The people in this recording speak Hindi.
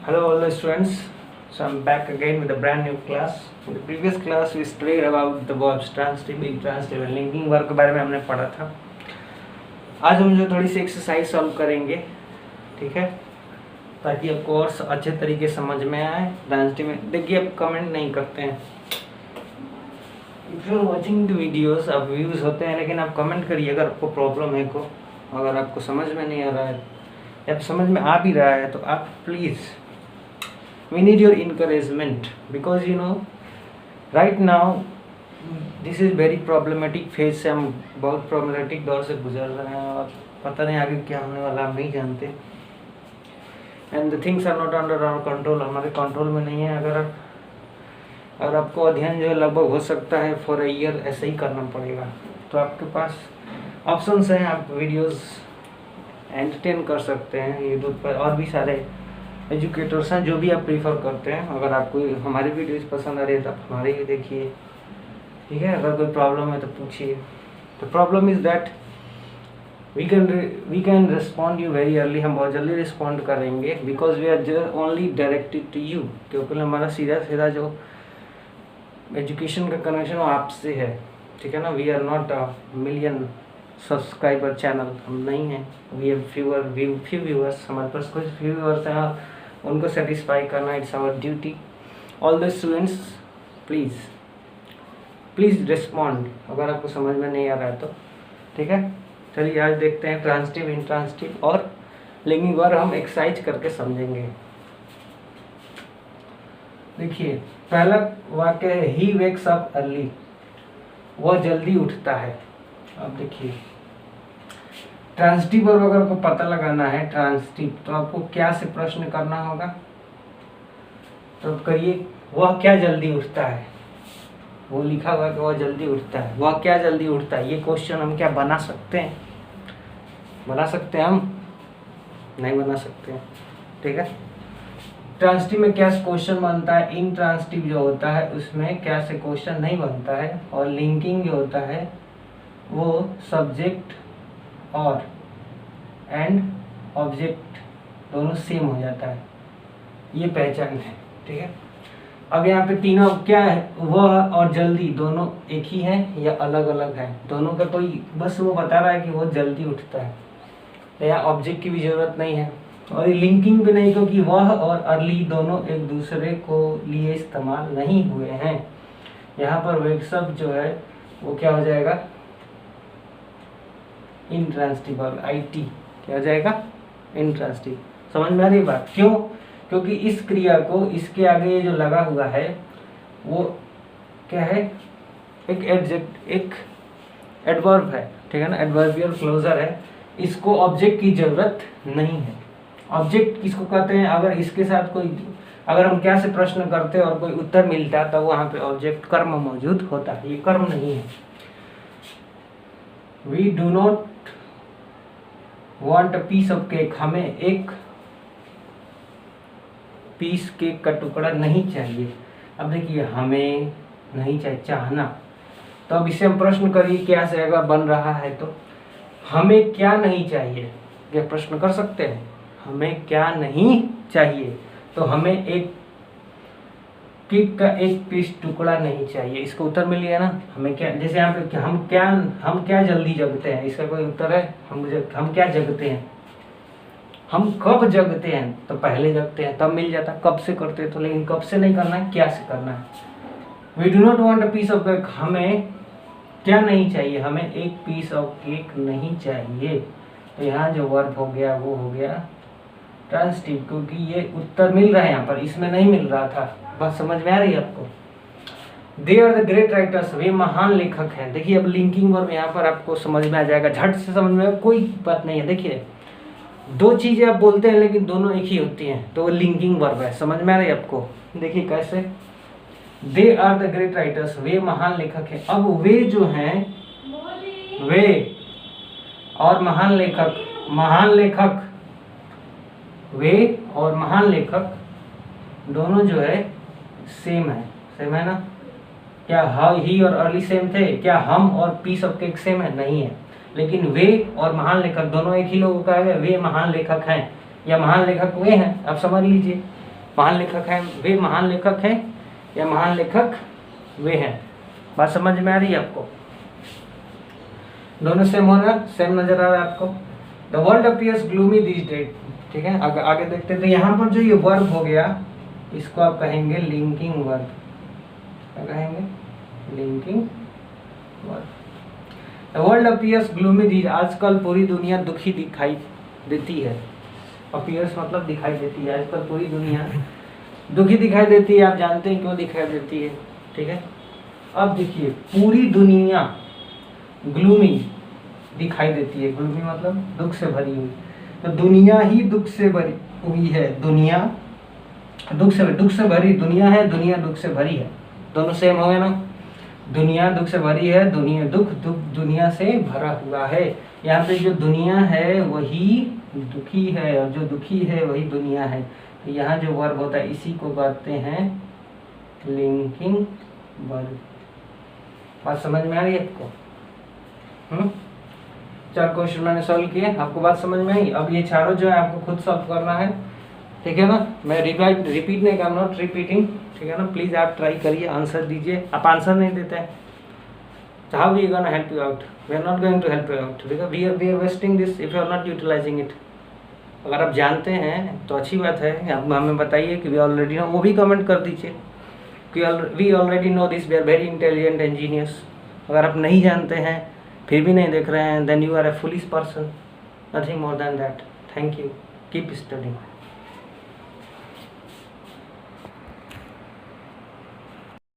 Hello all the students. So I'm back again with a brand new class. In the previous class we studied about the verbs transitive, intransitive and linking verb के बारे में हमने पढ़ा था. आज हम जो थोड़ी सी एक्सरसाइज सॉल्व करेंगे, ठीक है, ताकि आपको और अच्छे तरीके समझ में आए. ट्रांजिटिव में देखिए आप कमेंट नहीं करते हैं. If you are watching the videos आप व्यूज होते हैं, लेकिन आप कमेंट करिए अगर आपको प्रॉब्लम है को, अगर आपको समझ में नहीं आ रहा है या समझ में आ भी रहा है तो आप please, we need your encouragement because you know right now this is very problematic phase से हम बहुत problematic दौर से गुजर रहे हैं और पता नहीं आगे क्या होने वाला हम नहीं जानते. and the things are not under our control, हमारे कंट्रोल में नहीं है. अगर आपको अध्ययन जो है लगभग हो सकता है फॉर अ ईयर ऐसे ही करना पड़ेगा, तो आपके पास ऑप्शंस हैं. आप वीडियोस एंटरटेन कर सकते हैं यूट्यूब पर, और भी सारे एजुकेटर्स हैं जो भी आप प्रीफर करते हैं. अगर आपको हमारी वीडियोस पसंद आ रही है तो आप हमारे ही देखिए, ठीक है. अगर कोई प्रॉब्लम है तो पूछिए. The problem is that we can respond you very early. हम बहुत जल्दी रिस्पॉन्ड करेंगे because we are only directed to you, क्योंकि हमारा सीधा सीधा जो एजुकेशन का कनेक्शन वो आपसे है, ठीक है ना. We are not a million subscriber channel, हम नहीं हैं. वी हैव फ्यू व्यूअर्स, हमारे पास कुछ फ्यू व्यूअर्स हैं, उनको सेटिस्फाई करना it's our duty. All the students please respond अगर आपको समझ में नहीं आ रहा है तो, ठीक है. चलिए आज देखते हैं ट्रांजिटिव, इंट्रांजिटिव और लिंकिंग वर्ब हम एक्सरसाइज करके समझेंगे. देखिए पहला वाक्य है ही वेक्स अप अर्ली, वह जल्दी उठता है. अब देखिए ट्रांजिटिव वर्ब अगर आपको पता लगाना है ट्रांजिटिव, तो आपको क्या से प्रश्न करना होगा. तो करिए वह क्या जल्दी उठता है. वो लिखा हुआ कि वह जल्दी उठता है, वह क्या जल्दी उठता है. ये क्वेश्चन हम क्या बना सकते हैं? बना सकते हैं हम? नहीं बना सकते हैं, ठीक है. ट्रांजिटिव में क्या क्वेश्चन बनता है, इंट्रांजिटिव जो होता है उसमें क्या से क्वेश्चन नहीं बनता है. और लिंकिंग जो होता है वो सब्जेक्ट और एंड ऑब्जेक्ट दोनों सेम हो जाता है. ये पहचान है, ठीक है. अब यहाँ पे तीनों क्या है, वह और जल्दी दोनों एक ही है या अलग अलग है. दोनों का कोई, बस वो बता रहा है कि वो जल्दी उठता है. यहाँ ऑब्जेक्ट की भी जरूरत नहीं है और लिंकिंग भी नहीं, क्योंकि वह और अर्ली दोनों एक दूसरे को लिए इस्तेमाल नहीं हुए हैं. यहाँ पर वेक्सअप जो है वो क्या हो जाएगा, इंट्रांजिटिव. और IT क्या हो जाएगा, इंट्रांजिटिव. समझ में आ रही बात? क्यों? क्योंकि इस क्रिया को इसके आगे जो लगा हुआ है वो क्या है, एक एडवर्ब है, ठीक है ना. एडवर्बियल क्लोजर है. इसको ऑब्जेक्ट की जरूरत नहीं है. ऑब्जेक्ट किसको कहते हैं? अगर इसके साथ कोई, अगर हम क्या से प्रश्न करते और कोई उत्तर मिलता तब वहां पे ऑब्जेक्ट कर्म मौजूद होता है. ये कर्म नहीं है. We do not want a piece of cake, हमें एक पीस केक का टुकड़ा नहीं चाहिए. अब देखिए हमें नहीं चाहिए, चाहना. तो अब इससे हम प्रश्न करिए क्या से अगर बन रहा है तो हमें क्या नहीं चाहिए, ये प्रश्न कर सकते हैं. हमें क्या नहीं चाहिए, तो हमें एक केक का एक पीस टुकड़ा नहीं चाहिए. इसका उत्तर मिल गया ना. हमें क्या, जैसे यहाँ पे हम क्या जल्दी जगते हैं, इसका कोई उत्तर है. हम क्या जगते हैं, हम कब जगते हैं, तो पहले जगते हैं तब मिल जाता. कब से करते हैं तो, लेकिन कब से नहीं करना है, क्या से करना है. We do not want a piece of cake, हमें क्या नहीं चाहिए, हमें एक पीस ऑफ केक नहीं चाहिए. तो यहाँ जो वर्ब हो गया वो हो गया ट्रांजिटिव, क्योंकि ये उत्तर मिल रहा है यहाँ पर, इसमें नहीं मिल रहा था. बात समझ में आ रही है आपको? They are the great writers, वे महान लेखक हैं. देखिए अब लिंकिंग वर्ब यहाँ पर आपको समझ में आ जाएगा, झट से समझ में, कोई बात नहीं है. देखिए दो चीजें आप बोलते हैं लेकिन दोनों एक ही होती हैं, तो वो लिंकिंग वर्ब है. समझ में आ रही है आपको? देखिए कैसे, they are the great writers, वे महान लेखक हैं. अब वे जो हैं, वे और महान लेखक, वे और महान लेखक दोनों जो है सेम है ना. क्या ही और अर्ली सेम थे? क्या हम और पीस ऑफ केक सेम है? नहीं है. लेकिन वे और महान लेखक दोनों एक ही लोगों का है. वे महान लेखक हैं या महान लेखक वे हैं, आप समझ लीजिए. महान लेखक है, वे महान लेखक हैं या महान लेखक वे हैं? बात समझ में आ रही है आपको? दोनों सेम हो रहा, सेम नजर आ रहा है आपको? The world appears gloomy this days, ठीक है। आगे देखते हैं। तो यहाँ पर जो ये वर्ब हो गया, इसको आप कहेंगे लिंकिंग वर्ब। क्या कहेंगे? Linking verb. The world appears gloomy this, आजकल पूरी दुनिया दुखी दिखाई देती है। अपीयर्स मतलब दिखाई देती है, आजकल पूरी दुनिया दुखी दिखाई देती है। आप जानते हैं क्यों दिखाई देती है, ठीक है। अब देखिए, पूरी दुनिया ग्लूमी दिखाई देती है। ग्लूमी मतलब दुख से भरी हुई। तो दुनिया ही दुख से भरी हुई है। दुनिया दुख से भरी दुनिया है, दुनिया दुख से भरी है। दोनों सेम हो गए ना? दुनिया दुख से भरी है, दुख दुनिया से भरा हुआ है। यहाँ पे जो दुनिया है वही दुखी है और जो दुखी है वही दुनिया है। तो यहाँ जो वर्ब होता है इसी को कहते हैं लिंकिंग वर्ब। बात समझ में आ रही है आपको? 4 क्वेश्चन मैंने सॉल्व किए, आपको बात समझ में आई? अब ये चारों जो है आपको खुद सॉल्व करना है, ठीक है ना। मैं रिपीट नहीं, आई एम नॉट रिपीटिंग, ठीक है ना। प्लीज आप ट्राई करिए, आंसर दीजिए। आप आंसर नहीं देते हैं, how we gonna help you out? We are not going to help you out, because we are wasting this if you are not utilising it. अगर आप जानते हैं तो अच्छी बात है, आप हमें बताइए कि वी ऑलरेडी नो, वो भी कमेंट कर दीजिए कि we already know this, we are very intelligent and genius. अगर आप नहीं जानते हैं फिर भी नहीं देख रहे हैं, then you are a foolish person, nothing more than that. Thank you, keep studying.